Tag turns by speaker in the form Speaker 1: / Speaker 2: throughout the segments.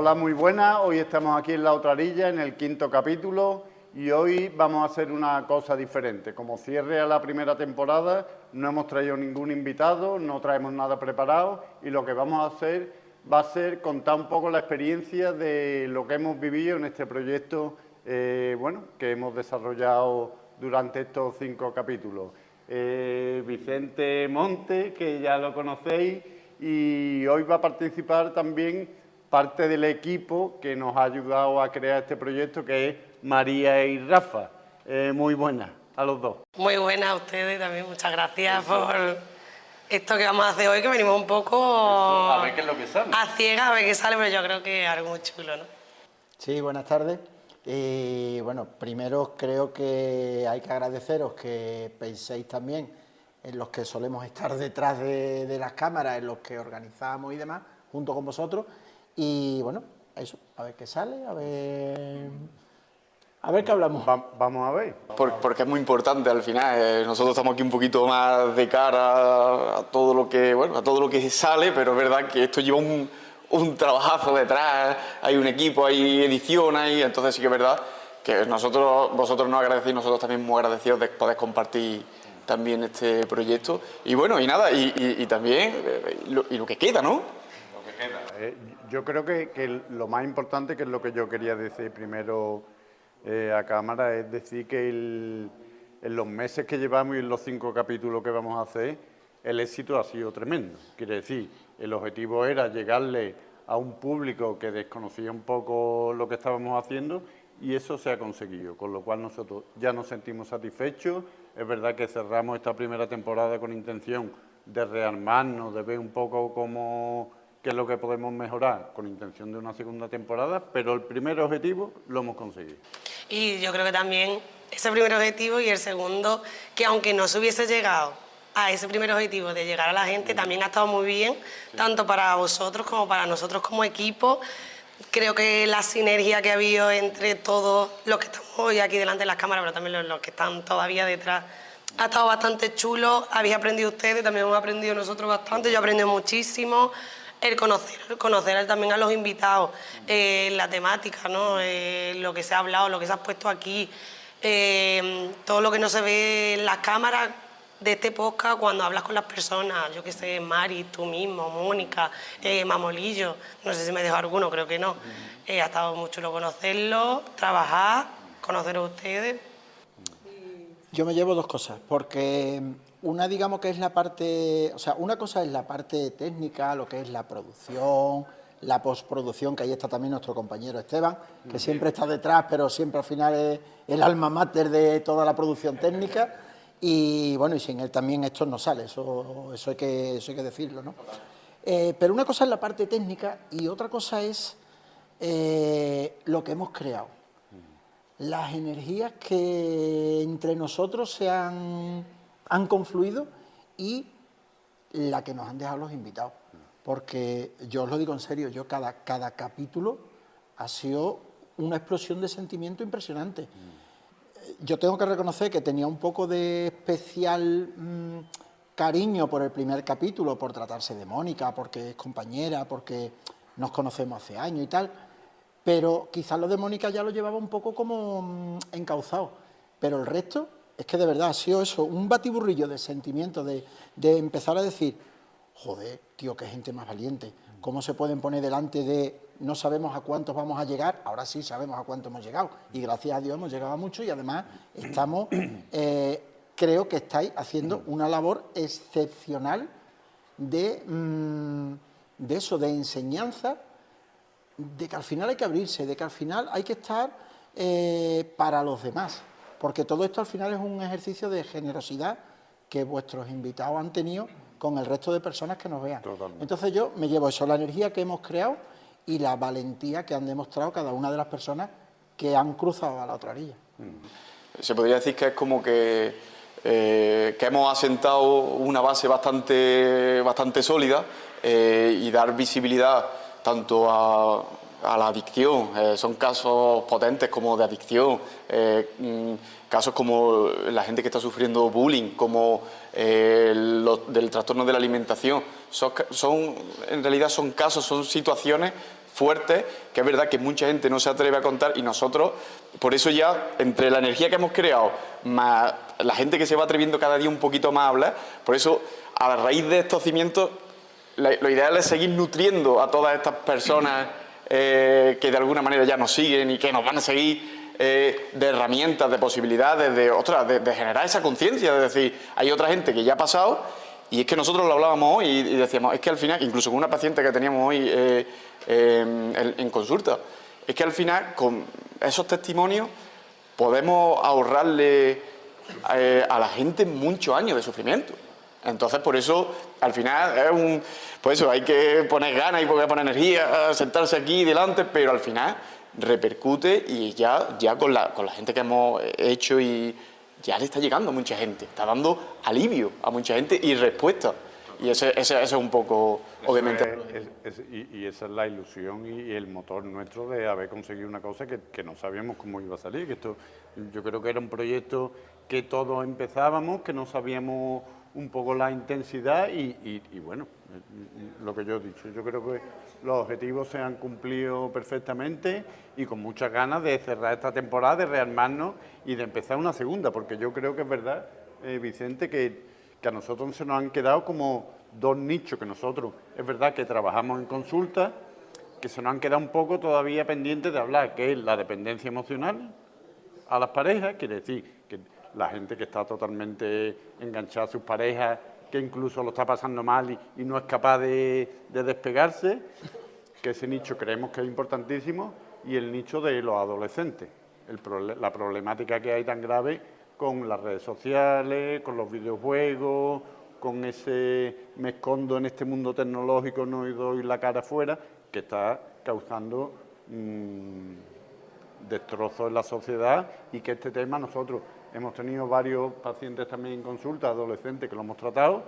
Speaker 1: Hola, muy buenas. Hoy estamos aquí en La Otra Orilla, en el 5º capítulo, y hoy vamos a hacer una cosa diferente. Como cierre a la primera temporada, no hemos traído ningún invitado, no traemos nada preparado, y lo que vamos a hacer va a ser contar un poco la experiencia de lo que hemos vivido en este proyecto, que hemos desarrollado durante estos 5 capítulos. Vicente Monte, que ya lo conocéis, y hoy va a participar también parte del equipo que nos ha ayudado a crear este proyecto, que es María y Rafa. Muy buenas a los dos.
Speaker 2: Muy buenas a ustedes también, muchas gracias por esto que vamos a hacer hoy, que venimos un poco
Speaker 1: a ver qué es lo que sale.
Speaker 2: A ciegas, a ver qué sale, pero yo creo que es algo muy chulo, ¿no?
Speaker 3: Sí, buenas tardes. Bueno, primero creo que hay que agradeceros que penséis también en los que solemos estar detrás de las cámaras, en los que organizamos y demás, junto con vosotros. Y bueno, eso, a ver qué sale, a ver qué hablamos.
Speaker 1: Vamos a ver.
Speaker 4: Porque es muy importante al final. Nosotros estamos aquí un poquito más de cara a todo lo que, a todo lo que sale, pero es verdad que esto lleva un trabajazo detrás, hay un equipo, hay edición, entonces sí que es verdad que vosotros nos agradecéis, nosotros también muy agradecidos de poder compartir también este proyecto. Y bueno, y nada, y también lo que queda, ¿no?
Speaker 1: Lo que queda. Yo creo que lo más importante, que es lo que yo quería decir primero a cámara, es decir que en los meses que llevamos y en los 5 capítulos que vamos a hacer, el éxito ha sido tremendo. Quiere decir, el objetivo era llegarle a un público que desconocía un poco lo que estábamos haciendo, y eso se ha conseguido, con lo cual nosotros ya nos sentimos satisfechos. Es verdad que cerramos esta primera temporada con intención de rearmarnos, de ver un poco qué es lo que podemos mejorar, con intención de una segunda temporada, pero el primer objetivo lo hemos conseguido.
Speaker 2: Y yo creo que también ese primer objetivo y el segundo, que aunque no se hubiese llegado a ese primer objetivo de llegar a la gente, también ha estado muy bien, tanto para vosotros como para nosotros como equipo. Creo que la sinergia que ha habido entre todos los que estamos hoy aquí delante de las cámaras, pero también los que están todavía detrás, ha estado bastante chulo. Habéis aprendido ustedes, también hemos aprendido nosotros bastante, yo he aprendido muchísimo. El conocer también a los invitados, la temática, ¿no? Lo que se ha hablado, lo que se ha puesto aquí, todo lo que no se ve en las cámaras de este podcast cuando hablas con las personas, yo que sé, Mari, tú mismo, Mónica, Mamolillo, no sé si me dejo alguno, creo que no. Ha estado muy chulo conocerlo, trabajar, conoceros a ustedes.
Speaker 3: Yo me llevo dos cosas, porque una, digamos que es la parte, o sea, una cosa es la parte técnica, lo que es la producción, la postproducción, que ahí está también nuestro compañero Esteban, que siempre está detrás, pero siempre al final es el alma mater de toda la producción técnica. Y bueno, y sin él también esto no sale, eso hay que decirlo, ¿no? Pero una cosa es la parte técnica y otra cosa es lo que hemos creado. Las energías que entre nosotros han confluido y la que nos han dejado los invitados. Porque yo os lo digo en serio, cada capítulo ha sido una explosión de sentimiento impresionante. Yo tengo que reconocer que tenía un poco de especial cariño por el primer capítulo, por tratarse de Mónica, porque es compañera, porque nos conocemos hace años y tal, pero quizás lo de Mónica ya lo llevaba un poco como encauzado, pero el resto es que de verdad ha sido eso, un batiburrillo de sentimientos, de empezar a decir, joder, tío, qué gente más valiente, cómo se pueden poner delante de no sabemos a cuántos vamos a llegar, ahora sí sabemos a cuántos hemos llegado, y gracias a Dios hemos llegado a mucho, y además estamos, creo que estáis haciendo una labor excepcional de eso, de enseñanza, de que al final hay que abrirse, de que al final hay que estar para los demás, porque todo esto al final es un ejercicio de generosidad que vuestros invitados han tenido con el resto de personas que nos vean. Totalmente. Entonces yo me llevo eso, la energía que hemos creado y la valentía que han demostrado cada una de las personas que han cruzado a la otra orilla.
Speaker 4: Se podría decir que es como que hemos asentado una base bastante sólida y dar visibilidad tanto a la adicción. Son casos potentes como de adicción, casos como la gente que está sufriendo bullying, como del trastorno de la alimentación. En realidad son casos, son situaciones fuertes, que es verdad que mucha gente no se atreve a contar, y nosotros, por eso ya, entre la energía que hemos creado, más la gente que se va atreviendo cada día un poquito más a hablar, por eso, a raíz de estos cimientos, lo ideal es seguir nutriendo a todas estas personas que de alguna manera ya nos siguen y que nos van a seguir, de herramientas, de posibilidades, de generar esa conciencia, de decir, hay otra gente que ya ha pasado, y es que nosotros lo hablábamos hoy y decíamos, es que al final, incluso con una paciente que teníamos hoy en consulta, es que al final con esos testimonios podemos ahorrarle a la gente muchos años de sufrimiento. Entonces, por eso, al final, pues eso, hay que poner ganas, hay que poner energía, sentarse aquí delante, pero al final repercute y ya con la gente que hemos hecho, y ya le está llegando a mucha gente, está dando alivio a mucha gente y respuesta. Y ese es un poco, obviamente...
Speaker 1: Y esa es la ilusión y el motor nuestro de haber conseguido una cosa que no sabíamos cómo iba a salir. Que esto, yo creo que era un proyecto que todos empezábamos, que no sabíamos un poco la intensidad y bueno, lo que yo he dicho, yo creo que los objetivos se han cumplido perfectamente y con muchas ganas de cerrar esta temporada, de rearmarnos y de empezar una segunda, porque yo creo que es verdad, Vicente, que a nosotros se nos han quedado como dos nichos, que nosotros, es verdad que trabajamos en consulta, que se nos han quedado un poco todavía pendientes de hablar, que es la dependencia emocional a las parejas, quiere decir que la gente que está totalmente enganchada a sus parejas, que incluso lo está pasando mal y no es capaz de despegarse, que ese nicho creemos que es importantísimo, y el nicho de los adolescentes, la problemática que hay tan grave con las redes sociales, con los videojuegos, con ese me escondo en este mundo tecnológico, no doy la cara afuera, que está causando destrozos en la sociedad, y que este tema nosotros hemos tenido varios pacientes también en consulta, adolescentes, que lo hemos tratado,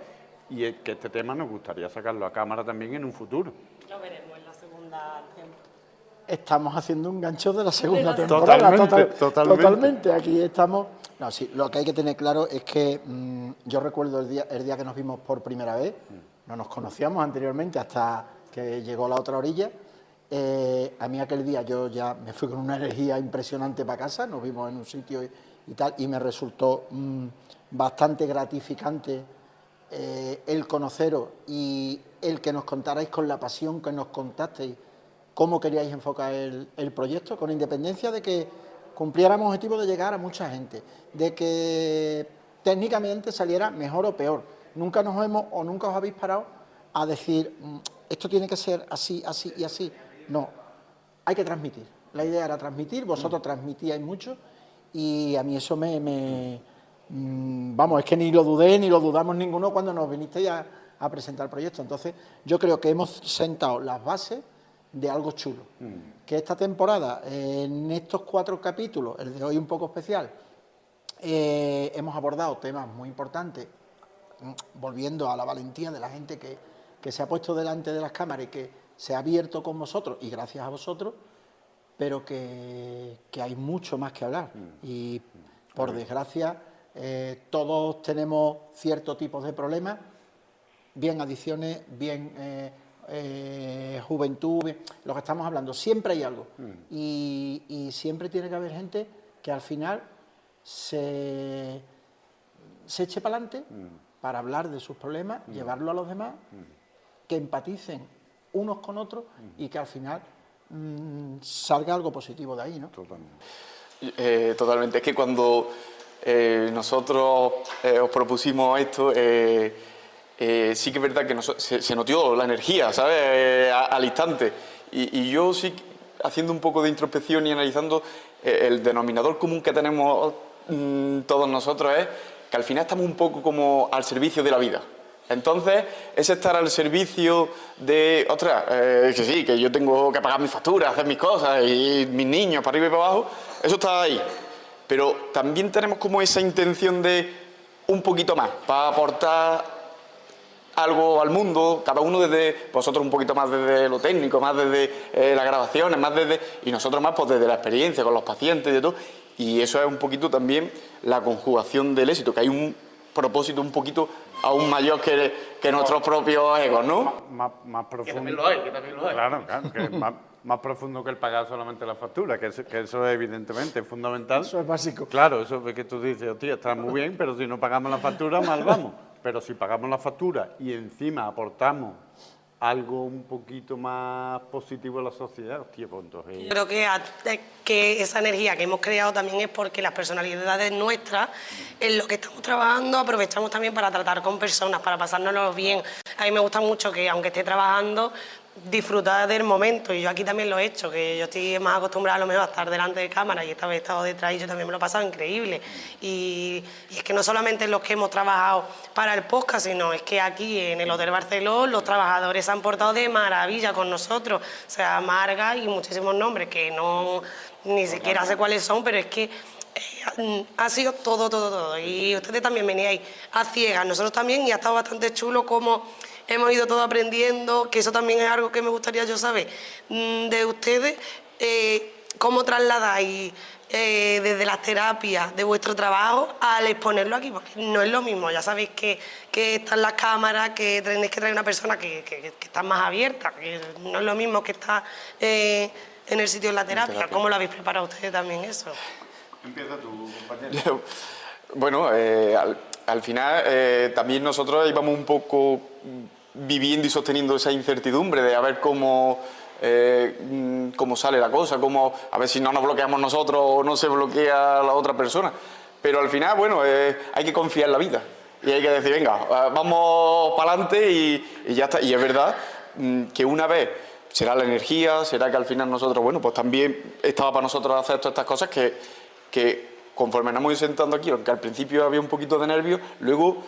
Speaker 1: y es que este tema nos gustaría sacarlo a cámara también en un futuro.
Speaker 2: Lo veremos en la segunda temporada.
Speaker 3: Estamos haciendo un gancho de la segunda temporada. Totalmente. Aquí estamos. No, sí, lo que hay que tener claro es que yo recuerdo el día que nos vimos por primera vez, no nos conocíamos anteriormente hasta que llegó la otra orilla. A mí aquel día yo ya me fui con una energía impresionante para casa, nos vimos en un sitio y tal, y me resultó bastante gratificante el conoceros y el que nos contarais con la pasión que nos contasteis cómo queríais enfocar el proyecto, con independencia de que cumpliéramos objetivos de llegar a mucha gente, de que técnicamente saliera mejor o peor. Nunca os habéis parado a decir esto tiene que ser así, así y así. No, hay que transmitir. La idea era transmitir, vosotros transmitíais mucho y a mí eso vamos, es que ni lo dudé ni lo dudamos ninguno cuando nos vinisteis a presentar el proyecto. Entonces, yo creo que hemos sentado las bases de algo chulo. Que esta temporada, en estos 4 capítulos, el de hoy un poco especial, hemos abordado temas muy importantes, volviendo a la valentía de la gente que se ha puesto delante de las cámaras y que se ha abierto con vosotros, y gracias a vosotros, pero que hay mucho más que hablar. Y, por desgracia, todos tenemos ciertos tipos de problemas, bien adicciones, bien juventud, bien, lo que estamos hablando, siempre hay algo. Y siempre tiene que haber gente que al final se eche para adelante para hablar de sus problemas, llevarlo a los demás, que empaticen unos con otros y que al final salga algo positivo de ahí, ¿no?
Speaker 4: Totalmente. Totalmente. Es que cuando nosotros os propusimos esto, sí que es verdad que se notó la energía, ¿sabes? Al instante. Y yo sí, haciendo un poco de introspección y analizando, el denominador común que tenemos todos nosotros es que al final estamos un poco como al servicio de la vida. Entonces, ese estar al servicio de, ostras, que sí, que yo tengo que pagar mis facturas, hacer mis cosas y mis niños para arriba y para abajo, eso está ahí. Pero también tenemos como esa intención de un poquito más, para aportar algo al mundo, cada uno desde, vosotros un poquito más desde lo técnico, más desde las grabaciones, más desde, y nosotros más pues desde la experiencia con los pacientes y de todo. Y eso es un poquito también la conjugación del éxito, que hay un propósito un poquito aún mayor que nuestros propios egos, ¿no?
Speaker 1: Más profundo.
Speaker 4: Que también lo hay.
Speaker 1: Claro, que más profundo que el pagar solamente la factura, que eso es evidentemente fundamental.
Speaker 3: Eso es básico.
Speaker 1: Claro, eso es que tú dices, hostia, está muy bien, pero si no pagamos la factura, mal vamos. Pero si pagamos la factura y encima aportamos algo un poquito más positivo a la sociedad, hostia, pues entonces...
Speaker 2: Yo creo que esa energía que hemos creado también es porque las personalidades nuestras, en lo que estamos trabajando, aprovechamos también para tratar con personas, para pasárnoslo bien. A mí me gusta mucho que, aunque esté trabajando, disfrutar del momento, y yo aquí también lo he hecho, que yo estoy más acostumbrada a lo mejor a estar delante de cámara y esta vez he estado detrás y yo también me lo he pasado increíble. Y es que no solamente los que hemos trabajado para el podcast, sino es que aquí en el Hotel Barceló los trabajadores se han portado de maravilla con nosotros, o sea, Marga y muchísimos nombres que no ni siquiera sé cuáles son, pero es que ha sido todo. Y ustedes también veníais a ciegas, nosotros también, y ha estado bastante chulo como hemos ido todos aprendiendo, que eso también es algo que me gustaría yo saber de ustedes, cómo trasladáis desde las terapias de vuestro trabajo al exponerlo aquí, porque no es lo mismo, ya sabéis que están las cámaras, que tenéis que traer una persona que está más abierta, que no es lo mismo que está en el sitio de la terapia. ¿Cómo lo habéis preparado ustedes también eso?
Speaker 1: Empieza tú, compañero.
Speaker 4: Bueno, al final también nosotros íbamos un poco viviendo y sosteniendo esa incertidumbre de a ver cómo sale la cosa, a ver si no nos bloqueamos nosotros o no se bloquea la otra persona. Pero al final, bueno, hay que confiar en la vida y hay que decir, venga, vamos para adelante y ya está. Y es verdad que una vez será la energía, será que al final nosotros, bueno, pues también estaba para nosotros hacer todas estas cosas que conforme nos hemos ido sentando aquí, aunque al principio había un poquito de nervios, luego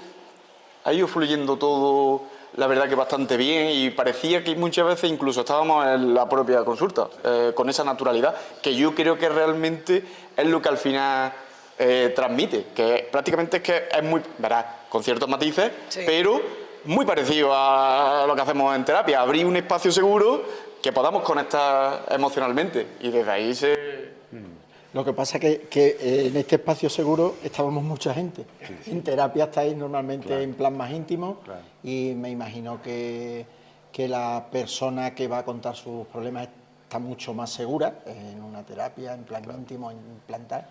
Speaker 4: ha ido fluyendo todo, la verdad que bastante bien, y parecía que muchas veces incluso estábamos en la propia consulta, con esa naturalidad, que yo creo que realmente es lo que al final transmite, que prácticamente es que es muy, verás, con ciertos matices, sí, pero muy parecido a lo que hacemos en terapia, abrir un espacio seguro que podamos conectar emocionalmente, y desde ahí se...
Speaker 3: Lo que pasa es que en este espacio seguro estábamos mucha gente. Sí. En terapia estáis normalmente, claro, en plan más íntimo, claro, y me imagino que la persona que va a contar sus problemas está mucho más segura en una terapia, en plan, claro, íntimo, en plan tal,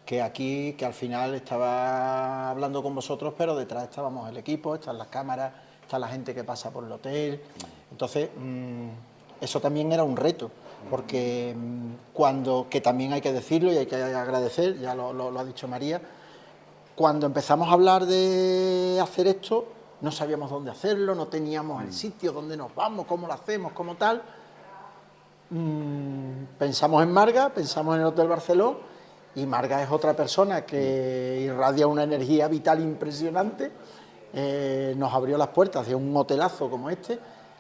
Speaker 3: que aquí, que al final estaba hablando con vosotros, pero detrás estábamos el equipo, están las cámaras, está la gente que pasa por el hotel. Entonces, eso también era un reto, porque que también hay que decirlo y hay que agradecer, ya lo ha dicho María, cuando empezamos a hablar de hacer esto, no sabíamos dónde hacerlo, no teníamos el sitio, dónde nos vamos, cómo lo hacemos, cómo tal. Pensamos en Marga, pensamos en el Hotel Barceló, y Marga es otra persona que irradia una energía vital impresionante, nos abrió las puertas de un hotelazo como este.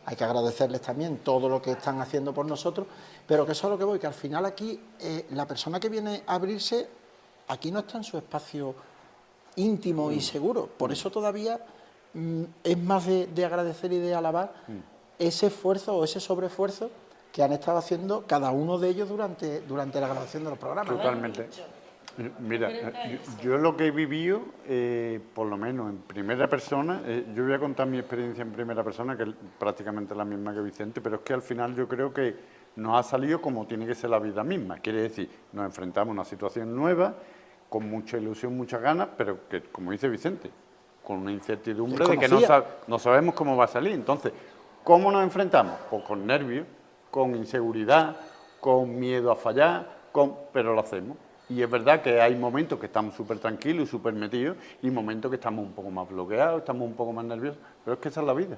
Speaker 3: Hay que agradecerles también todo lo que están haciendo por nosotros, pero que eso es lo que voy, que al final aquí la persona que viene a abrirse, aquí no está en su espacio íntimo y seguro. Por eso todavía es más de agradecer y de alabar ese esfuerzo o ese sobreesfuerzo que han estado haciendo cada uno de ellos durante la grabación de los programas.
Speaker 1: Totalmente. Mira, yo lo que he vivido, por lo menos en primera persona, yo voy a contar mi experiencia en primera persona, que es prácticamente la misma que Vicente, pero es que al final yo creo que nos ha salido como tiene que ser la vida misma. Quiere decir, nos enfrentamos a una situación nueva, con mucha ilusión, muchas ganas, pero que, como dice Vicente, con una incertidumbre de que no sabemos cómo va a salir. Entonces, ¿cómo nos enfrentamos? Pues con nervios, con inseguridad, con miedo a fallar, pero lo hacemos. Y es verdad que hay momentos que estamos súper tranquilos y súper metidos y momentos que estamos un poco más bloqueados, estamos un poco más nerviosos, pero es que esa es la vida,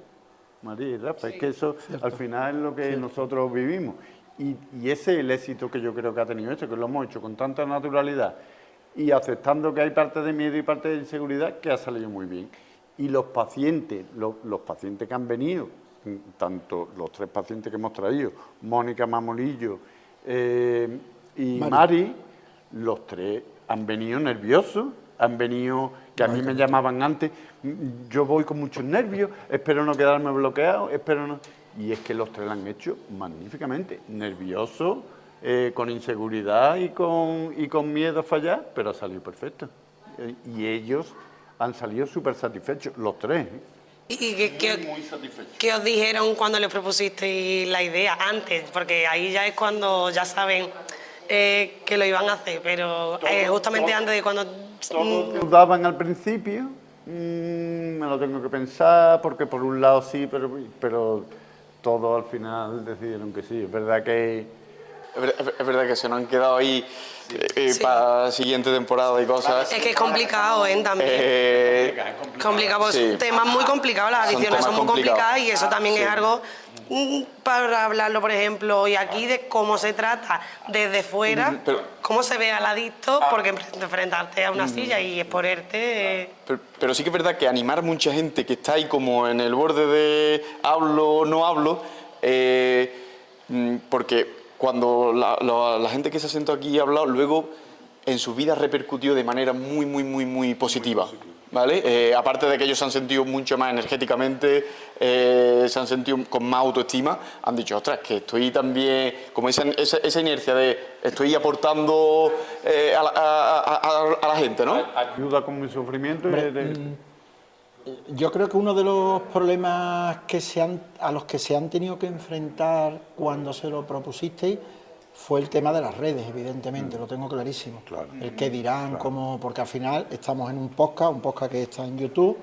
Speaker 1: María y Rafa, sí, es que eso al final es lo que nosotros vivimos. Y ese es el éxito que yo creo que ha tenido esto, que lo hemos hecho con tanta naturalidad y aceptando que hay parte de miedo y parte de inseguridad, que ha salido muy bien. Y los pacientes, los pacientes que han venido, tanto los 3 pacientes que hemos traído, Mónica, Mamolillo y Mari, los 3 han venido nerviosos, han venido, que a mí me llamaban antes, yo voy con muchos nervios, espero no quedarme bloqueado, espero no... Y es que los 3 lo han hecho magníficamente, nerviosos, con inseguridad y con miedo a fallar, pero ha salido perfecto. Y ellos han salido súper satisfechos, los 3.
Speaker 2: ¿Y
Speaker 1: muy satisfecho.
Speaker 2: qué os dijeron cuando les propusisteis la idea antes? Porque ahí ya es cuando ya saben que lo iban a hacer, pero justamente antes de cuando...
Speaker 1: Todos dudaban al principio, me lo tengo que pensar, porque por un lado sí, pero todos al final decidieron que sí. Es verdad que...
Speaker 4: Es verdad que se nos han quedado ahí para la siguiente temporada y cosas.
Speaker 2: Es que es complicado, también. Complicado, porque
Speaker 4: sí.
Speaker 2: son temas muy complicados, las
Speaker 4: Son
Speaker 2: adicciones son
Speaker 4: temas
Speaker 2: muy
Speaker 4: complicados.
Speaker 2: complicadas y eso también es algo para hablarlo, por ejemplo, hoy aquí de cómo se trata desde fuera, cómo se ve al adicto, porque enfrentarte a una silla y exponerte...
Speaker 4: Pero sí que es verdad que animar mucha gente que está ahí como en el borde de hablo o no hablo, porque cuando la gente que se ha sentado aquí y ha hablado, luego en su vida repercutió de manera muy positiva, ¿vale? Aparte de que ellos se han sentido mucho más energéticamente, se han sentido con más autoestima, han dicho, ostras, que estoy también, como esa inercia de estoy aportando a la gente, ¿no?
Speaker 1: Ayuda con mi sufrimiento.
Speaker 3: Yo creo que uno de los problemas a los que se han tenido que enfrentar cuando se lo propusisteis fue el tema de las redes, evidentemente, lo tengo clarísimo.
Speaker 1: Claro.
Speaker 3: El que dirán, porque al final estamos en un podcast que está en YouTube,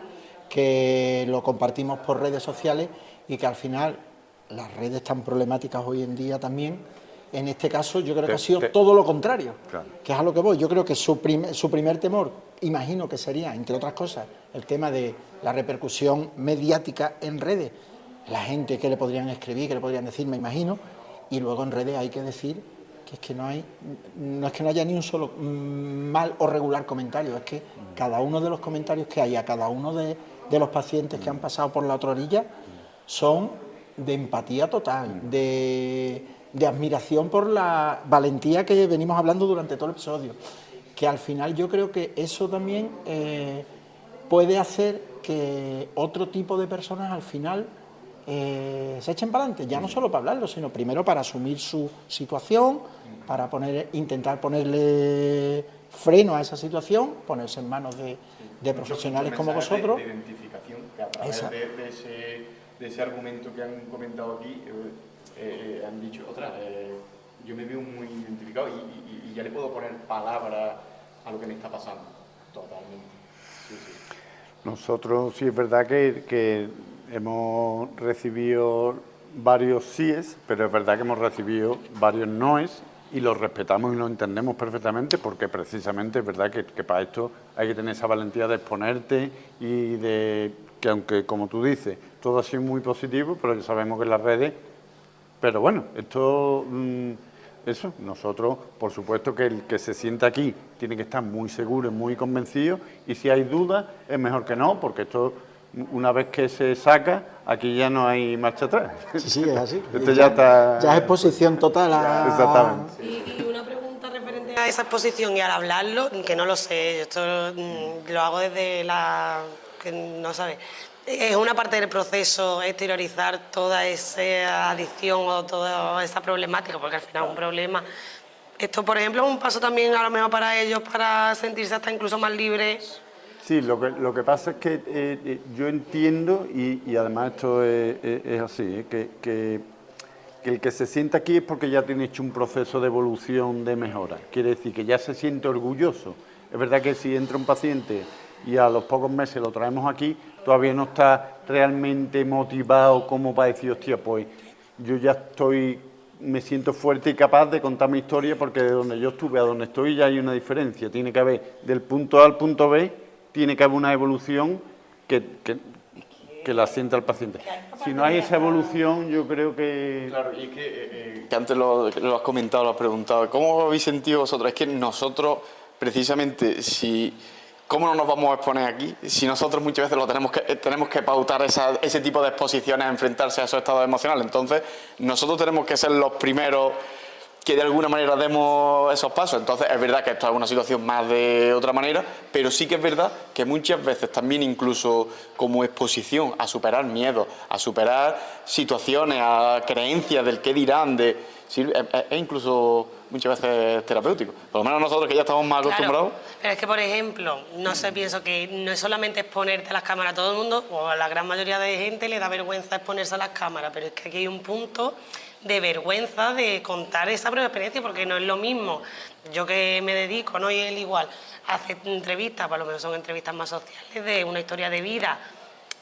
Speaker 3: que lo compartimos por redes sociales y que al final las redes tan problemáticas hoy en día también, en este caso yo creo que ha sido todo lo contrario,
Speaker 1: Claro.
Speaker 3: que es a lo que voy. Yo creo que su primer temor, imagino que sería, entre otras cosas, el tema de la repercusión mediática en redes, la gente que le podrían escribir, que le podrían decir, me imagino, y luego en redes hay que decir que es que no es que no haya ni un solo mal o regular comentario, es que cada uno de los comentarios que hay a cada uno de los pacientes que han pasado por la otra orilla son de empatía total, de admiración por la valentía que venimos hablando durante todo el episodio, que al final yo creo que eso también puede hacer que otro tipo de personas al final se echen para adelante, ya no solo para hablarlo, sino primero para asumir su situación, para intentar ponerle freno a esa situación, ponerse en manos de profesionales como vosotros.
Speaker 4: De identificación, que a través de ese argumento que han comentado aquí, han dicho, otra, yo me veo muy identificado y ya le puedo poner palabras a lo que me está pasando. Totalmente. Sí.
Speaker 1: Nosotros sí es verdad que hemos recibido varios síes, pero es verdad que hemos recibido varios noes y los respetamos y los entendemos perfectamente porque precisamente es verdad que para esto hay que tener esa valentía de exponerte y de que aunque, como tú dices, todo ha sido muy positivo, pero ya sabemos que en las redes... Pero bueno, eso, nosotros, por supuesto que el que se sienta aquí tiene que estar muy seguro y muy convencido y si hay dudas es mejor que no, porque esto... Una vez que se saca, aquí ya no hay marcha atrás.
Speaker 3: Sí, es así.
Speaker 1: Esto ya está...
Speaker 3: Ya es exposición total a...
Speaker 1: Exactamente.
Speaker 2: Y una pregunta referente a esa exposición y al hablarlo, que no lo sé, yo esto lo hago desde la... que no sabes. Es una parte del proceso exteriorizar toda esa adicción o toda esa problemática, porque al final es un problema. Esto, por ejemplo, es un paso también a lo mejor para ellos, para sentirse hasta incluso más libres.
Speaker 1: Sí, lo que pasa es que yo entiendo, y además esto es así, que el que se sienta aquí es porque ya tiene hecho un proceso de evolución, de mejora. Quiere decir que ya se siente orgulloso. Es verdad que si entra un paciente y a los pocos meses lo traemos aquí, todavía no está realmente motivado como para decir, hostia, pues yo ya me siento fuerte y capaz de contar mi historia porque de donde yo estuve a donde estoy ya hay una diferencia. Tiene que haber del punto A al punto B, tiene que haber una evolución que la sienta el paciente. Si no hay esa evolución, yo creo que...
Speaker 4: Claro, y es que antes lo has comentado, lo has preguntado, ¿cómo habéis sentido vosotros? Es que nosotros, precisamente, ¿cómo no nos vamos a exponer aquí? Si nosotros muchas veces tenemos que pautar ese tipo de exposiciones a enfrentarse a esos estados emocionales. Entonces, nosotros tenemos que ser los primeros que de alguna manera demos esos pasos. Entonces es verdad que esto es una situación más de otra manera, pero sí que es verdad que muchas veces también incluso como exposición a superar miedos, a superar situaciones, a creencias del qué dirán, es incluso muchas veces terapéutico. Por lo menos nosotros que ya estamos más acostumbrados.
Speaker 2: Claro, pero es que, por ejemplo, no sé, pienso que no es solamente exponerte a las cámaras, a todo el mundo, o a la gran mayoría de gente le da vergüenza exponerse a las cámaras, pero es que aquí hay un punto de vergüenza de contar esa propia experiencia, porque no es lo mismo. Yo que me dedico, ¿no? Y él igual, hace entrevistas, por lo menos son entrevistas más sociales, de una historia de vida,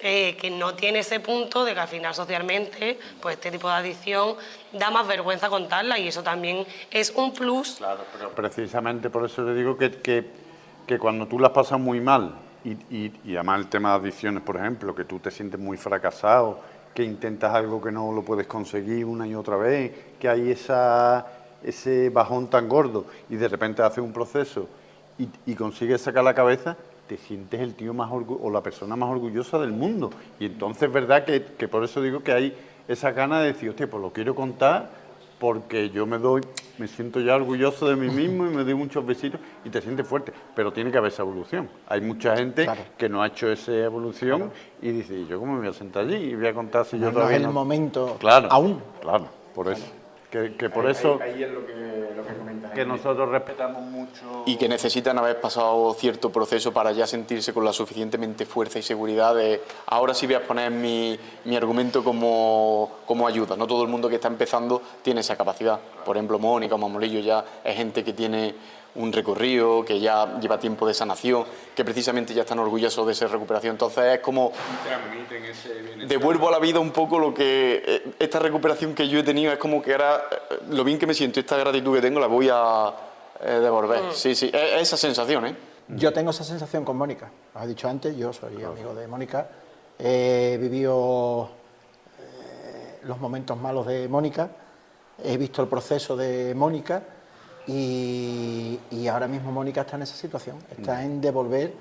Speaker 2: que no tiene ese punto de que al final socialmente, pues este tipo de adicción da más vergüenza contarla, y eso también es un plus.
Speaker 1: Claro, pero precisamente por eso te digo que cuando tú las pasas muy mal, y además el tema de adicciones, por ejemplo, que tú te sientes muy fracasado, que intentas algo que no lo puedes conseguir una y otra vez, que hay ese bajón tan gordo, y de repente haces un proceso y consigues sacar la cabeza, te sientes el tío más o la persona más orgullosa del mundo. Y entonces es verdad que por eso digo que hay esa gana de decir, hostia, pues lo quiero contar porque yo me siento ya orgulloso de mí mismo y me doy muchos besitos y te sientes fuerte. Pero tiene que haber esa evolución. Hay mucha gente que no ha hecho esa evolución y dice, ¿y yo cómo me voy a sentar allí y voy a contar si yo todavía
Speaker 3: no es el momento
Speaker 1: aún? Claro, por eso. Que por eso
Speaker 4: ahí es lo que comentas.
Speaker 1: que nosotros respetamos mucho.
Speaker 4: Y que necesitan haber pasado cierto proceso para ya sentirse con la suficientemente fuerza y seguridad de ahora sí voy a poner mi argumento como ayuda. No todo el mundo que está empezando tiene esa capacidad. Por ejemplo, Mónica o Mamolillo ya es gente que tiene un recorrido, que ya lleva tiempo de sanación, que precisamente ya están orgullosos de esa recuperación. Entonces es como devuelvo a la vida un poco lo que esta recuperación que yo he tenido, es como que ahora lo bien que me siento, esta gratitud que tengo la voy a devolver. Sí, es esa sensación, ¿eh?
Speaker 3: Yo tengo esa sensación con Mónica. Lo has dicho antes, yo soy amigo de Mónica. He vivido los momentos malos de Mónica, he visto el proceso de Mónica y ahora mismo Mónica está en esa situación. Está en devolver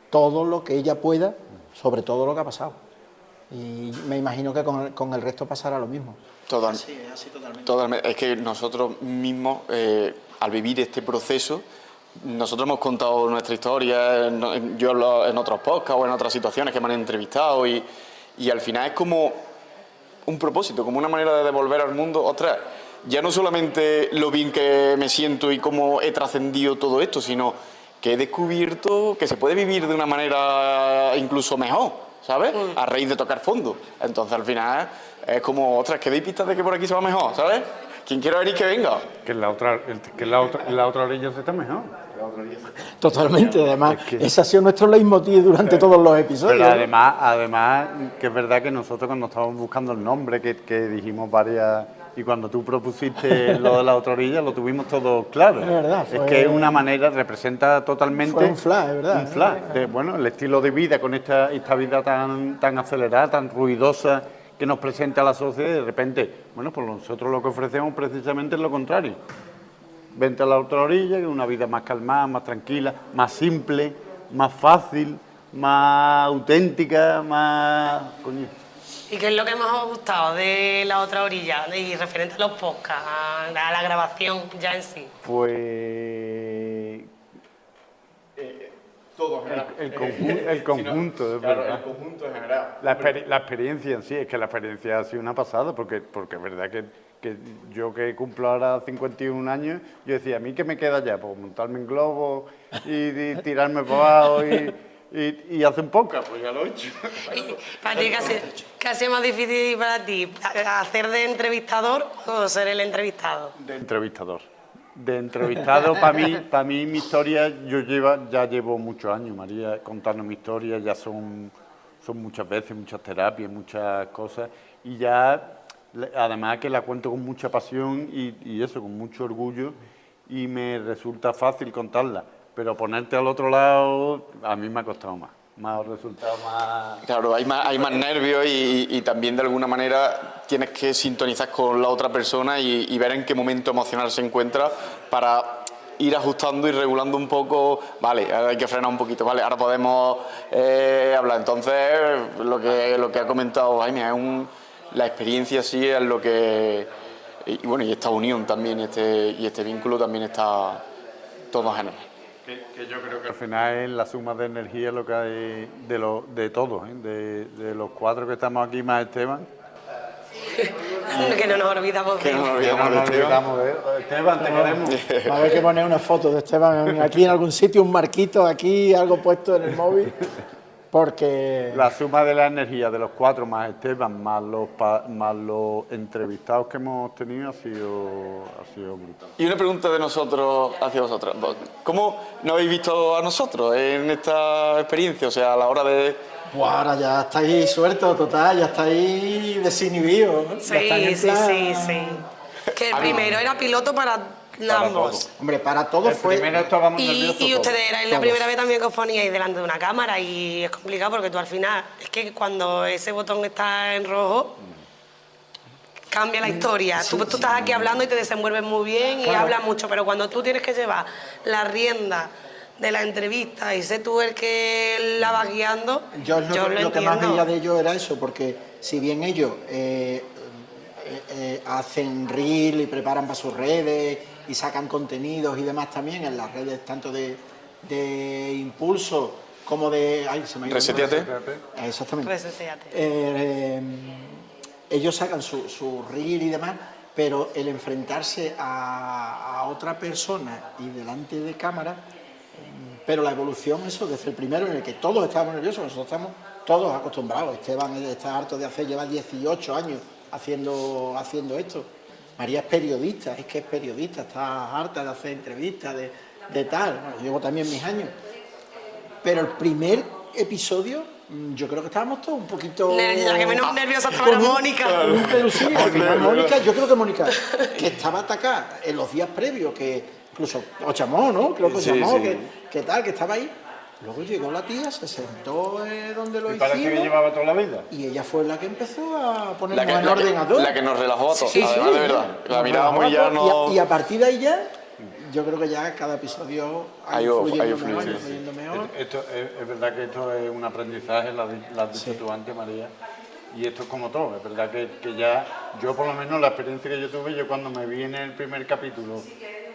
Speaker 3: todo lo que ella pueda sobre todo lo que ha pasado. Y me imagino que con el resto pasará lo mismo.
Speaker 4: Sí, es así totalmente. Es que nosotros mismos, al vivir este proceso, nosotros hemos contado nuestra historia, yo en otros podcasts o en otras situaciones que me han entrevistado y al final es como un propósito, como una manera de devolver al mundo, ostras, ya no solamente lo bien que me siento y cómo he trascendido todo esto, sino que he descubierto que se puede vivir de una manera incluso mejor, ¿sabes? A raíz de tocar fondo. Entonces al final es como, ostras, que deis pistas de que por aquí se va mejor, ¿sabes? Quien quiera venir, que venga.
Speaker 1: Que en la otra orilla se está mejor.
Speaker 3: Totalmente, además, ese ha sido nuestro leitmotiv durante todos los episodios.
Speaker 1: Pero además, que es verdad que nosotros cuando estábamos buscando el nombre, que dijimos varias, y cuando tú propusiste lo de la otra orilla, lo tuvimos todo claro.
Speaker 3: Es verdad.
Speaker 1: Es que es una manera, representa totalmente...
Speaker 3: Fue un flash, es verdad.
Speaker 1: Un flash, el estilo de vida, con esta vida tan acelerada, tan ruidosa, que nos presenta la sociedad, y de repente, bueno, pues nosotros lo que ofrecemos precisamente es lo contrario. Vente a la otra orilla, que es una vida más calmada, más tranquila, más simple, más fácil, más auténtica, más... Coño.
Speaker 2: ¿Y qué es lo que más os ha gustado de la otra orilla, y referente a los podcasts, a la grabación ya en sí?
Speaker 1: Pues...
Speaker 4: Todo en general.
Speaker 1: El conjunto, es
Speaker 4: claro,
Speaker 1: verdad.
Speaker 4: el conjunto en general.
Speaker 1: La experiencia en sí, es que la experiencia ha sido una pasada, porque es verdad que yo que cumplo ahora 51 años, yo decía, ¿a mí qué me queda ya? Pues montarme en globo y tirarme para abajo y hacer un podcast, pues ya lo he hecho.
Speaker 2: ¿Y para ti qué ha sido más difícil para ti? ¿Hacer de entrevistador o ser el entrevistado?
Speaker 1: De entrevistador. Para mí mi historia, ya llevo muchos años, María, contando mi historia, ya son muchas veces, muchas terapias, muchas cosas, y ya, además que la cuento con mucha pasión y eso, con mucho orgullo, y me resulta fácil contarla, pero ponerte al otro lado, a mí me ha costado más. Claro,
Speaker 4: hay más nervios y también de alguna manera tienes que sintonizar con la otra persona y ver en qué momento emocional se encuentra para ir ajustando y regulando un poco. Vale, ahora hay que frenar un poquito, vale, ahora podemos hablar. Entonces, lo que ha comentado Jaime, la experiencia sí es lo que... Y bueno, y esta unión también, y este vínculo también está todo genial.
Speaker 1: Que yo creo que al final es la suma de energía lo que hay de todos, de los cuatro que estamos aquí más Esteban.
Speaker 2: Que no nos olvidamos
Speaker 4: Que
Speaker 2: de
Speaker 4: no nos
Speaker 2: él.
Speaker 1: Que no
Speaker 4: olvidamos de
Speaker 1: nos
Speaker 4: Esteban.
Speaker 1: olvidamos de Esteban, te queremos.
Speaker 3: Va a haber que poner una foto de Esteban aquí en algún sitio, un marquito aquí, algo puesto en el móvil, porque...
Speaker 1: La suma de la energía de los 4 más Esteban, más los entrevistados que hemos tenido ha sido brutal.
Speaker 4: Y una pregunta de nosotros hacia vosotros. ¿Cómo nos habéis visto a nosotros en esta experiencia? O sea, a la hora de...
Speaker 3: Pues ahora ya estáis sueltos, total, ya estáis desinhibidos, ¿no? Ya estáis en
Speaker 2: Sí,
Speaker 3: plan-
Speaker 2: sí, sí. Que el primero era piloto para ambos.
Speaker 1: todo.
Speaker 3: Hombre, para todos fue...
Speaker 1: Primero estábamos
Speaker 2: Y
Speaker 1: nerviosos todos.
Speaker 2: ustedes eran la
Speaker 3: Todos.
Speaker 2: primera vez también que os poníais delante de una cámara y es complicado porque tú al final, es que cuando ese botón está en rojo, cambia la historia. Tú estás aquí hablando y te desenvuelves muy bien y
Speaker 3: Claro.
Speaker 2: hablas mucho, pero cuando tú tienes que llevar la rienda de la entrevista y sé tú el que la vas guiando,
Speaker 3: Yo lo que más
Speaker 2: entiendo.
Speaker 3: veía de ellos era eso, porque si bien ellos hacen reel y preparan para sus redes y sacan contenidos y demás también en las redes tanto de Impulso como de... Ay, se me ha ido el nombre.
Speaker 4: Reseteate.
Speaker 3: Exactamente.
Speaker 2: Reseteate.
Speaker 3: Ellos sacan su reel y demás, pero el enfrentarse a otra persona y delante de cámara, pero la evolución, eso, desde el primero en el que todos estábamos nerviosos, nosotros estamos todos acostumbrados. Esteban está harto de hacer, lleva 18 años haciendo esto. María es periodista, está harta de hacer entrevistas, de tal. Bueno, llevo también mis años. Pero el primer episodio, yo creo que estábamos todos un poquito...
Speaker 2: La que menos nerviosa estaba era Mónica.
Speaker 3: Con un pelusín. Al final Mónica, yo creo que Mónica, que estaba atacada en los días previos, que incluso os llamó, ¿no? Creo que os
Speaker 4: Sí,
Speaker 3: llamó,
Speaker 4: sí.
Speaker 3: que tal, que estaba ahí. Luego llegó la tía, se sentó donde lo
Speaker 1: Y parece que
Speaker 3: hicimos
Speaker 1: llevaba toda la vida.
Speaker 3: y ella fue la que empezó a
Speaker 4: La
Speaker 3: ponernos
Speaker 4: que,
Speaker 3: en
Speaker 4: la,
Speaker 3: orden
Speaker 4: que,
Speaker 3: a todos.
Speaker 4: la que nos relajó a todos,
Speaker 3: Sí,
Speaker 4: además
Speaker 3: sí,
Speaker 4: de verdad. La
Speaker 3: nos
Speaker 4: mirábamos y ya
Speaker 3: relajó
Speaker 4: no...
Speaker 3: y a partir de ahí ya, yo creo que ya cada episodio ha ido fluyendo mejor,
Speaker 4: sí,
Speaker 3: ido
Speaker 4: sí.
Speaker 3: fluyendo mejor.
Speaker 1: Esto es verdad que esto es un aprendizaje, lo has dicho tú antes, María, y esto es como todo. Es verdad que ya, yo por lo menos la experiencia que yo tuve, yo cuando me vi en el primer capítulo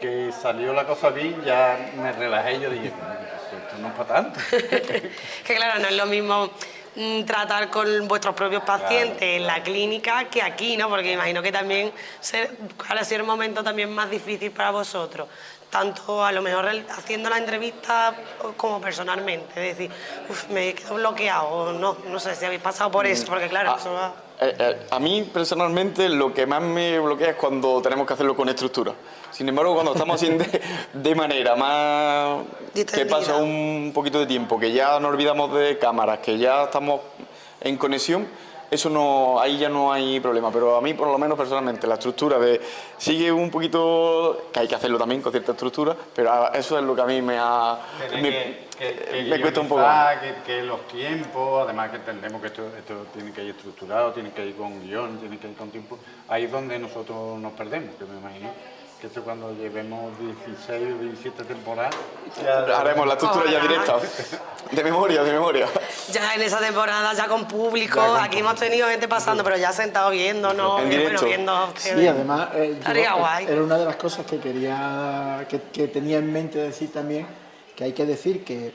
Speaker 1: que salió la cosa bien, ya me relajé y yo dije, esto no es para tanto.
Speaker 2: Que claro, no es lo mismo tratar con vuestros propios pacientes en la clínica que aquí, ¿no? Porque imagino que también ha sido el momento también más difícil para vosotros, tanto a lo mejor haciendo la entrevista como personalmente, es decir, me he quedado bloqueado, o no sé si habéis pasado por eso, porque claro, eso va...
Speaker 4: A mí personalmente lo que más me bloquea es cuando tenemos que hacerlo con estructura. Sin embargo, cuando estamos haciendo de manera más... que
Speaker 2: Distendida.
Speaker 4: pasa un poquito de tiempo, que ya nos olvidamos de cámaras, que ya estamos en conexión, eso no, ahí ya no hay problema. Pero a mí, por lo menos personalmente, la estructura de... sigue un poquito... que hay que hacerlo también con cierta estructura, pero eso es lo que a mí me cuesta un poco.
Speaker 1: Que los tiempos, además que entendemos que esto tiene que ir estructurado, tiene que ir con guión, tiene que ir con tiempo. Ahí es donde nosotros nos perdemos, que me imagino que esto cuando llevemos 16 o 17 temporadas...
Speaker 4: Haremos la estructura ya
Speaker 2: Ojalá.
Speaker 4: directa. De memoria.
Speaker 2: Ya en esa temporada, ya con público, aquí hemos tenido gente pasando, pero ya sentado viéndonos,
Speaker 4: En directo.
Speaker 2: viendo
Speaker 3: Sí, además,
Speaker 2: Estaría guay.
Speaker 3: era una de las cosas que quería, que tenía en mente decir también, que hay que decir que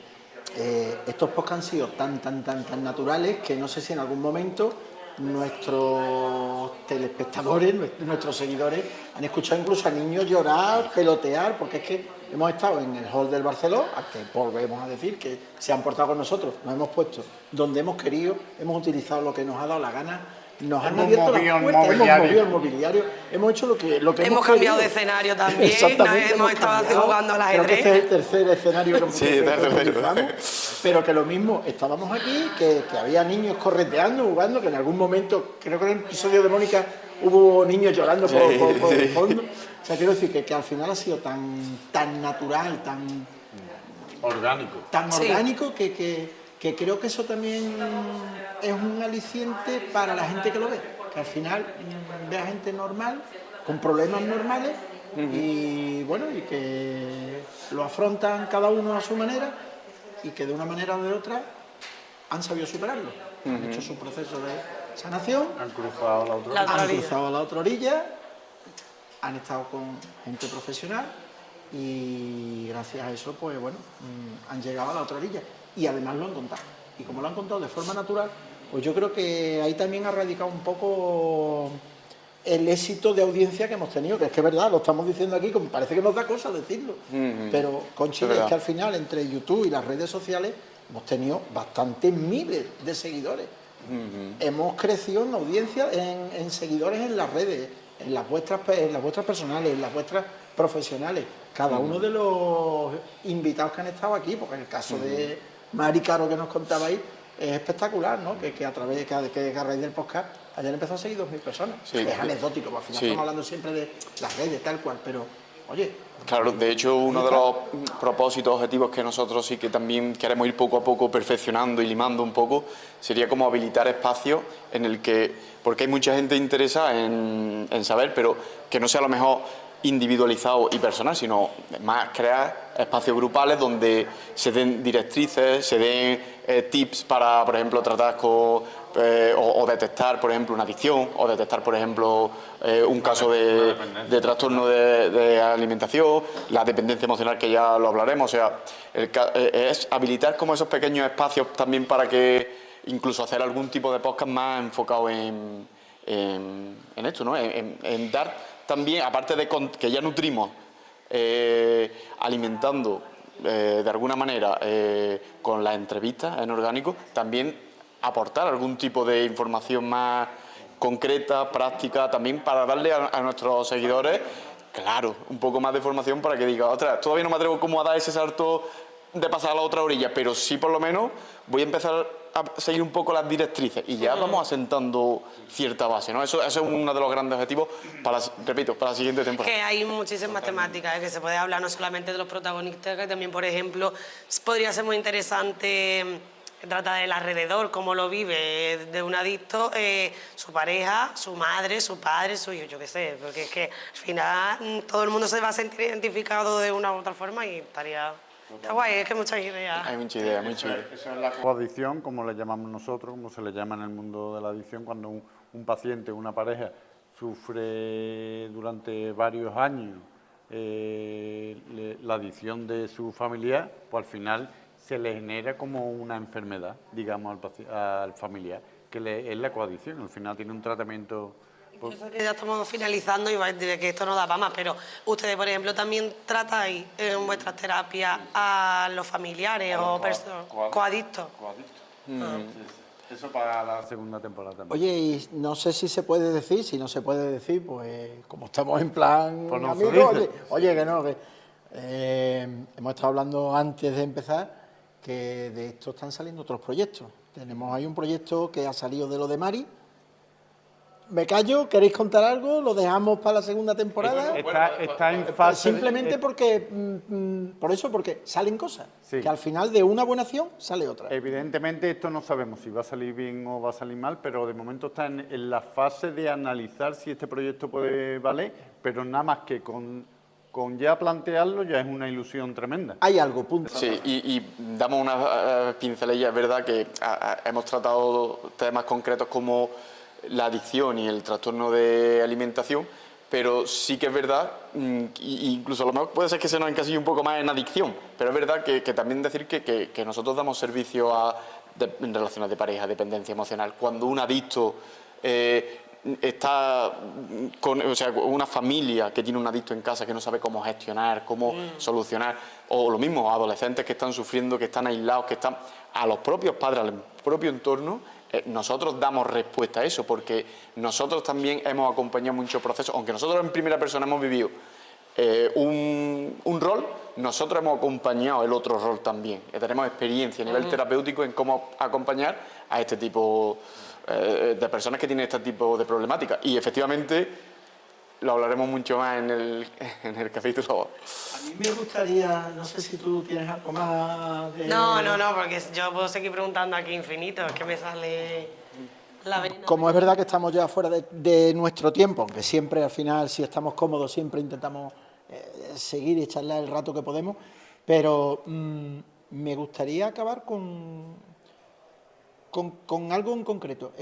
Speaker 3: estos podcasts han sido tan naturales que no sé si en algún momento nuestros telespectadores, nuestros seguidores, han escuchado incluso a niños llorar, pelotear, porque es que hemos estado en el hall del Barceló, a que volvemos a decir que se han portado con nosotros, nos hemos puesto donde hemos querido, hemos utilizado lo que nos ha dado la gana, nos han
Speaker 1: Hemos
Speaker 3: abierto las
Speaker 1: movido el
Speaker 3: puertas, hemos
Speaker 1: mobiliario.
Speaker 3: movido el mobiliario, hemos hecho lo que
Speaker 2: Hemos cambiado de
Speaker 3: querido.
Speaker 2: escenario también,
Speaker 3: Exactamente,
Speaker 2: hemos estado
Speaker 3: cambiado.
Speaker 2: jugando al
Speaker 3: Creo que
Speaker 2: ajedrez.
Speaker 3: este es el tercer escenario que
Speaker 4: Sí, tercero.
Speaker 3: utilizamos, pero que lo mismo, estábamos aquí, que había niños correteando, jugando, que en algún momento, creo que en el episodio de Mónica hubo niños llorando por el fondo. O sea, quiero decir que al final ha sido tan natural, tan
Speaker 1: Orgánico.
Speaker 2: Sí.
Speaker 3: orgánico, que creo que eso también es un aliciente para la gente que lo ve. Que al final ve a gente normal, con problemas normales, y bueno, y que lo afrontan cada uno a su manera, y que de una manera o de otra han sabido superarlo. Han hecho su proceso de sanación,
Speaker 1: Han cruzado la otra.
Speaker 2: La otra
Speaker 3: han
Speaker 2: orilla.
Speaker 3: cruzado a la otra orilla, han estado con gente profesional y gracias a eso, pues bueno, han llegado a la otra orilla y además lo han contado. Y como lo han contado de forma natural, pues yo creo que ahí también ha radicado un poco el éxito de audiencia que hemos tenido, que es verdad, lo estamos diciendo aquí, como parece que nos da cosa decirlo, pero Conchi, es que al final entre YouTube y las redes sociales hemos tenido bastantes miles de seguidores. Hemos crecido en audiencia, en seguidores en las redes, en las vuestras personales, en las vuestras profesionales. Cada uno de los invitados que han estado aquí, porque en el caso de Mari Caro que nos contabais, es espectacular, ¿no? Que a través que a raíz del podcast hayan empezado a seguir 2.000 personas. Sí, es anecdótico, porque al final estamos hablando siempre de las redes, tal cual, pero oye.
Speaker 4: Claro, de hecho, uno de los propósitos, objetivos que nosotros sí que también queremos ir poco a poco perfeccionando y limando un poco, sería como habilitar espacios en el que, porque hay mucha gente interesada en saber, pero que no sea a lo mejor individualizado y personal, sino más crear espacios grupales donde se den directrices, se den tips para, por ejemplo, tratar con o detectar, por ejemplo, una adicción, o detectar, por ejemplo, un caso de trastorno de alimentación, la dependencia emocional, que ya lo hablaremos. O sea, es habilitar como esos pequeños espacios también para que incluso hacer algún tipo de podcast más enfocado en esto, ¿no? En dar también, aparte de que ya nutrimos alimentando de alguna manera con las entrevistas en orgánico, también aportar algún tipo de información más concreta, práctica, también para darle a nuestros seguidores, claro, un poco más de formación para que diga, ostras, todavía no me atrevo como a dar ese salto de pasar a la otra orilla, pero sí por lo menos voy a empezar a seguir un poco las directrices y ya vamos asentando cierta base, ¿no? Eso es uno de los grandes objetivos para, repito, para la siguiente temporada.
Speaker 2: Que hay muchísimas temáticas, que se puede hablar no solamente de los protagonistas, que también, por ejemplo, podría ser muy interesante tratar del alrededor, cómo lo vive de un adicto, su pareja, su madre, su padre, su hijo, yo qué sé, porque es que al final todo el mundo se va a sentir identificado de una u otra forma y estaría... Está guay, es que muchas ideas.
Speaker 4: Hay mucha idea, mucha idea.
Speaker 1: Eso es la coadicción, como le llamamos nosotros, como se le llama en el mundo de la adicción, cuando un paciente, una pareja, sufre durante varios años la adicción de su familiar, pues al final se le genera como una enfermedad, digamos, al familiar, que es la coadicción. Al final tiene un tratamiento...
Speaker 2: Yo sé que ya estamos finalizando y que esto no da para más, pero ustedes, por ejemplo, también tratáis en vuestras terapias a los familiares o coadictos.
Speaker 1: Eso para la segunda temporada también.
Speaker 3: Oye, y no sé si se puede decir, si no se puede decir, pues como estamos en plan
Speaker 1: Pues no
Speaker 3: amigos, oye, que no, que hemos estado hablando antes de empezar que de esto están saliendo otros proyectos. Tenemos ahí un proyecto que ha salido de lo de Mari. Me callo, ¿queréis contar algo? ¿Lo dejamos para la segunda temporada?
Speaker 1: Está en fase...
Speaker 3: Simplemente porque, por eso, porque salen cosas. Sí. Que al final de una buena acción sale otra.
Speaker 1: Evidentemente esto no sabemos si va a salir bien o va a salir mal, pero de momento está en la fase de analizar si este proyecto puede valer, pero nada más que con ya plantearlo ya es una ilusión tremenda.
Speaker 3: Hay algo, punto.
Speaker 4: Sí, y damos una pinceladilla, es verdad que hemos tratado temas concretos como la adicción y el trastorno de alimentación, pero sí que es verdad, incluso a lo mejor puede ser que se nos encasille un poco más en adicción, pero es verdad que también decir que nosotros damos servicio en relaciones de pareja, dependencia emocional. Cuando un adicto está con, o sea, una familia que tiene un adicto en casa que no sabe cómo gestionar, cómo solucionar, o lo mismo, adolescentes que están sufriendo, que están aislados, que están a los propios padres, al propio entorno. Nosotros damos respuesta a eso, porque nosotros también hemos acompañado muchos procesos, aunque nosotros en primera persona hemos vivido un rol, nosotros hemos acompañado el otro rol también. Tenemos experiencia a nivel terapéutico en cómo acompañar a este tipo de personas que tienen este tipo de problemáticas. Y efectivamente lo hablaremos mucho más en el capítulo.
Speaker 3: A mí me gustaría, no sé si tú tienes algo más de...
Speaker 2: No, porque yo puedo seguir preguntando aquí infinito, es que me sale la veneno.
Speaker 3: Como es verdad que estamos ya fuera de nuestro tiempo, aunque siempre al final, si estamos cómodos, siempre intentamos seguir y charlar el rato que podemos, pero me gustaría acabar con algo en concreto.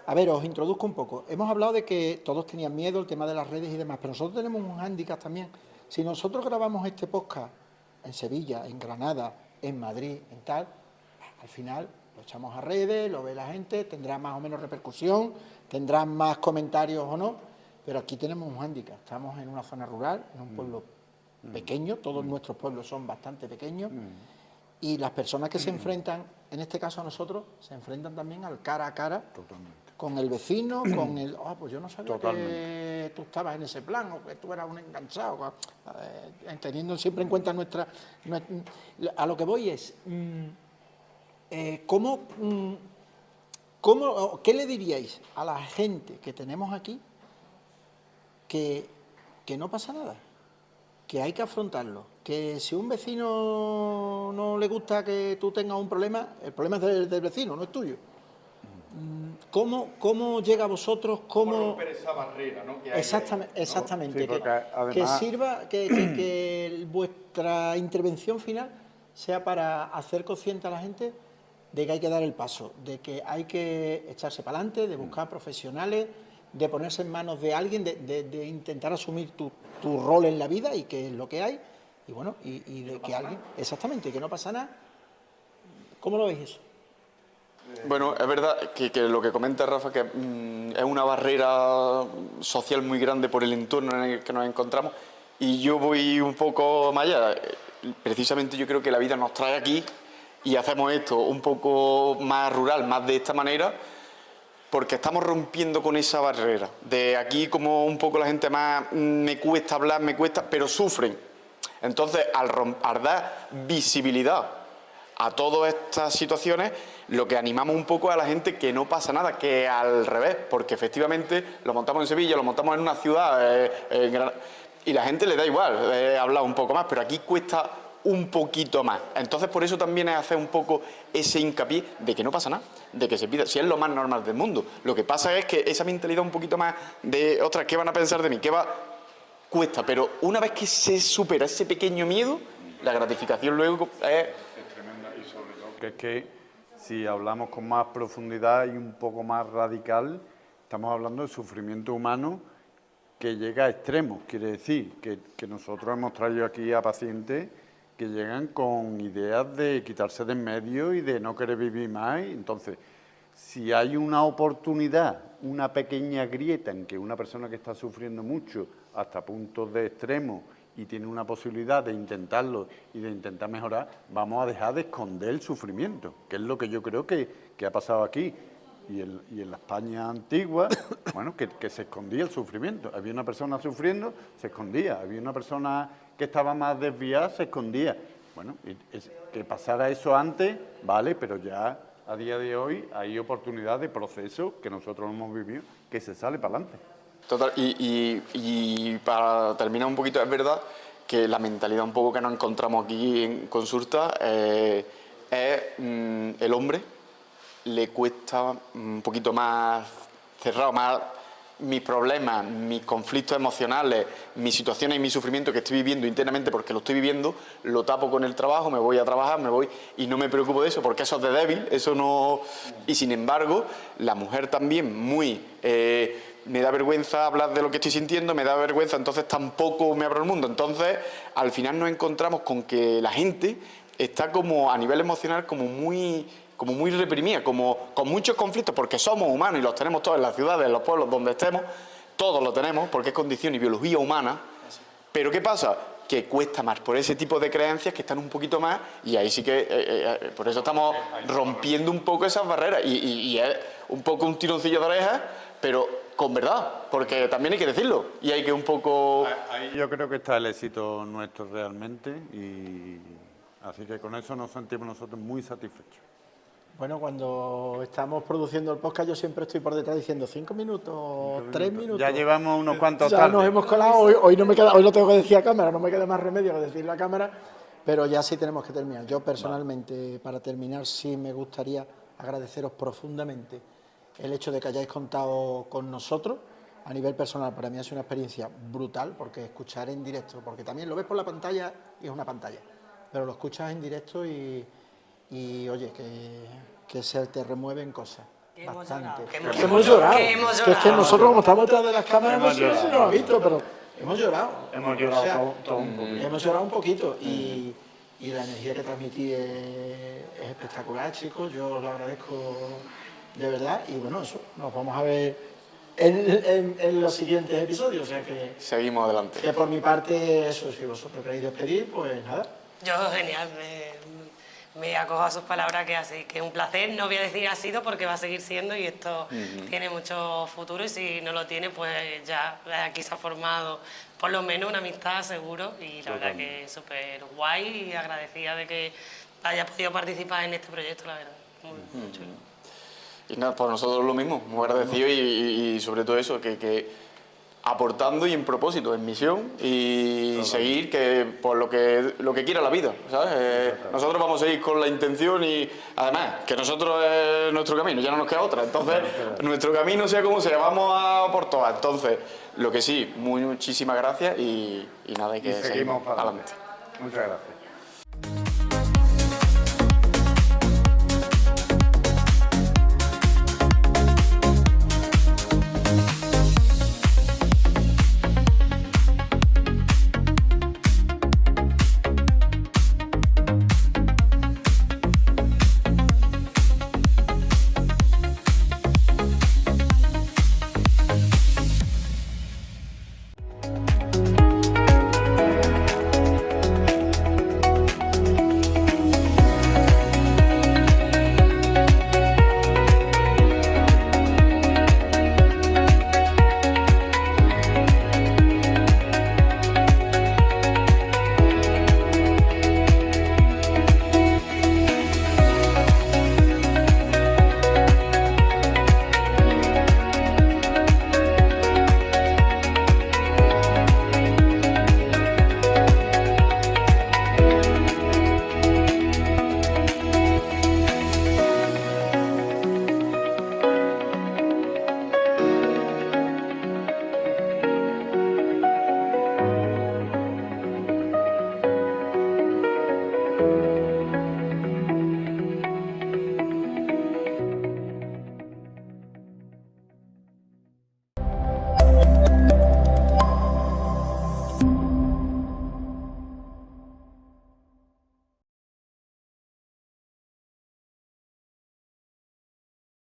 Speaker 3: A ver, os introduzco un poco. Hemos hablado de que todos tenían miedo, el tema de las redes y demás, pero nosotros tenemos un hándicap también. Si nosotros grabamos este podcast en Sevilla, en Granada, en Madrid, en tal, al final lo echamos a redes, lo ve la gente, tendrá más o menos repercusión, tendrán más comentarios o no, pero aquí tenemos un hándicap, estamos en una zona rural, en un pueblo pequeño, todos nuestros pueblos son bastante pequeños, y las personas que se enfrentan, en este caso a nosotros, se enfrentan también al cara a cara.
Speaker 1: Totalmente.
Speaker 3: Con el vecino, con el... pues yo no sabía
Speaker 1: Totalmente.
Speaker 3: que tú estabas en ese plan, o que tú eras un enganchado, teniendo siempre en cuenta nuestra... A lo que voy es, ¿qué le diríais a la gente que tenemos aquí que no pasa nada? Que hay que afrontarlo, que si un vecino no le gusta que tú tengas un problema, el problema es del vecino, no es tuyo. ¿Cómo llega a vosotros? ¿Cómo
Speaker 4: romper esa barrera, ¿no? Que hay
Speaker 3: exactamente,
Speaker 4: ahí, ¿no?
Speaker 3: exactamente.
Speaker 1: Sí, porque además...
Speaker 3: que sirva, que vuestra intervención final sea para hacer consciente a la gente de que hay que dar el paso, de que hay que echarse para adelante, de buscar profesionales, de ponerse en manos de alguien, de intentar asumir tu rol en la vida y que es lo que hay, y bueno, y de que alguien... Exactamente, que no pasa nada. ¿Cómo lo veis eso?
Speaker 4: Bueno, es verdad que lo que comenta Rafa, que es una barrera social muy grande por el entorno en el que nos encontramos, y yo voy un poco más allá. Precisamente yo creo que la vida nos trae aquí y hacemos esto un poco más rural, más de esta manera, porque estamos rompiendo con esa barrera. De aquí como un poco la gente más me cuesta hablar, pero sufren. Entonces, al dar visibilidad a todas estas situaciones, lo que animamos un poco a la gente que no pasa nada, que al revés, porque efectivamente lo montamos en Sevilla, lo montamos en una ciudad, y la gente le da igual hablar un poco más, pero aquí cuesta un poquito más. Entonces, por eso también es hacer un poco ese hincapié de que no pasa nada, de que se pida, si es lo más normal del mundo. Lo que pasa es que esa mentalidad un poquito más de, ostras, ¿qué van a pensar de mí? Cuesta, pero una vez que se supera ese pequeño miedo, la gratificación luego es
Speaker 1: tremenda, y sobre todo que es que si hablamos con más profundidad y un poco más radical, estamos hablando de sufrimiento humano que llega a extremos. Quiere decir que nosotros hemos traído aquí a pacientes que llegan con ideas de quitarse de en medio y de no querer vivir más. Entonces, si hay una oportunidad, una pequeña grieta en que una persona que está sufriendo mucho hasta puntos de extremo y tiene una posibilidad de intentarlo y de intentar mejorar, vamos a dejar de esconder el sufrimiento, que es lo que yo creo que ha pasado aquí. Y en la España antigua, bueno, que se escondía el sufrimiento. Había una persona sufriendo, se escondía. Había una persona que estaba más desviada, se escondía. Bueno, que pasara eso antes, vale, pero ya a día de hoy hay oportunidad de proceso que nosotros hemos vivido, que se sale para adelante.
Speaker 4: total. Y para terminar un poquito, es verdad que la mentalidad un poco que nos encontramos aquí en consulta es el hombre le cuesta un poquito más cerrado, más mis problemas, mis conflictos emocionales, mis situaciones y mi sufrimiento que estoy viviendo internamente porque lo estoy viviendo, lo tapo con el trabajo, me voy a trabajar, me voy y no me preocupo de eso porque eso es de débil, eso no... Y sin embargo, la mujer también muy... me da vergüenza hablar de lo que estoy sintiendo, me da vergüenza, entonces tampoco me abro el mundo. Entonces, al final nos encontramos con que la gente está como a nivel emocional como muy reprimida, como con muchos conflictos, porque somos humanos y los tenemos todos en las ciudades, en los pueblos, donde estemos, todos lo tenemos, porque es condición y biología humana. Pero ¿qué pasa? Que cuesta más por ese tipo de creencias que están un poquito más, y ahí sí que, por eso estamos rompiendo un poco esas barreras, y es un poco un tironcillo de orejas, pero con verdad, porque también hay que decirlo, y hay que un poco...
Speaker 1: Ahí yo creo que está el éxito nuestro realmente, y así que con eso nos sentimos nosotros muy satisfechos.
Speaker 3: Bueno, cuando estamos produciendo el podcast yo siempre estoy por detrás diciendo 5 minutos, 3 minutos.
Speaker 1: Ya llevamos unos cuantos
Speaker 3: ya
Speaker 1: tardes.
Speaker 3: Nos hemos colado, hoy no me queda, hoy lo tengo que decir a cámara, no me queda más remedio que decirlo a cámara, pero ya sí tenemos que terminar. Yo personalmente, para terminar, sí me gustaría agradeceros profundamente el hecho de que hayáis contado con nosotros. A nivel personal, para mí ha sido una experiencia brutal, porque escuchar en directo, porque también lo ves por la pantalla y es una pantalla, pero lo escuchas en directo y oye, que se te remueven cosas. Bastante. Hemos llorado. Que es que nosotros, como estamos detrás de las cámaras, no sé si lo ha visto, pero hemos llorado.
Speaker 1: Hemos llorado todo un poquito.
Speaker 3: Hemos llorado un poquito. y la energía que transmití es espectacular, chicos. Yo os lo agradezco de verdad y bueno, eso, nos vamos a ver en los siguientes episodios. O sea que
Speaker 4: Seguimos adelante.
Speaker 3: que por mi parte, eso, si vosotros queréis despedir, pues nada.
Speaker 2: Yo, genial, me acojo a sus palabras, que así, que un placer. No voy a decir ha sido porque va a seguir siendo y esto tiene mucho futuro, y si no lo tiene, pues ya aquí se ha formado por lo menos una amistad seguro, y la verdad que es súper guay y agradecida de que haya podido participar en este proyecto, la verdad. Muy chulo.
Speaker 4: Y nada, por nosotros lo mismo, muy agradecido y sobre todo eso, que aportando y en propósito, en misión y seguir que por lo que quiera la vida, ¿sabes? Nosotros vamos a seguir con la intención y además que nosotros es nuestro camino, ya no nos queda otra, entonces nuestro camino sea como sea, vamos a por todas. Entonces, lo que sí, muchísimas gracias y nada, hay que
Speaker 1: Y seguimos para
Speaker 4: adelante.
Speaker 1: Muchas gracias.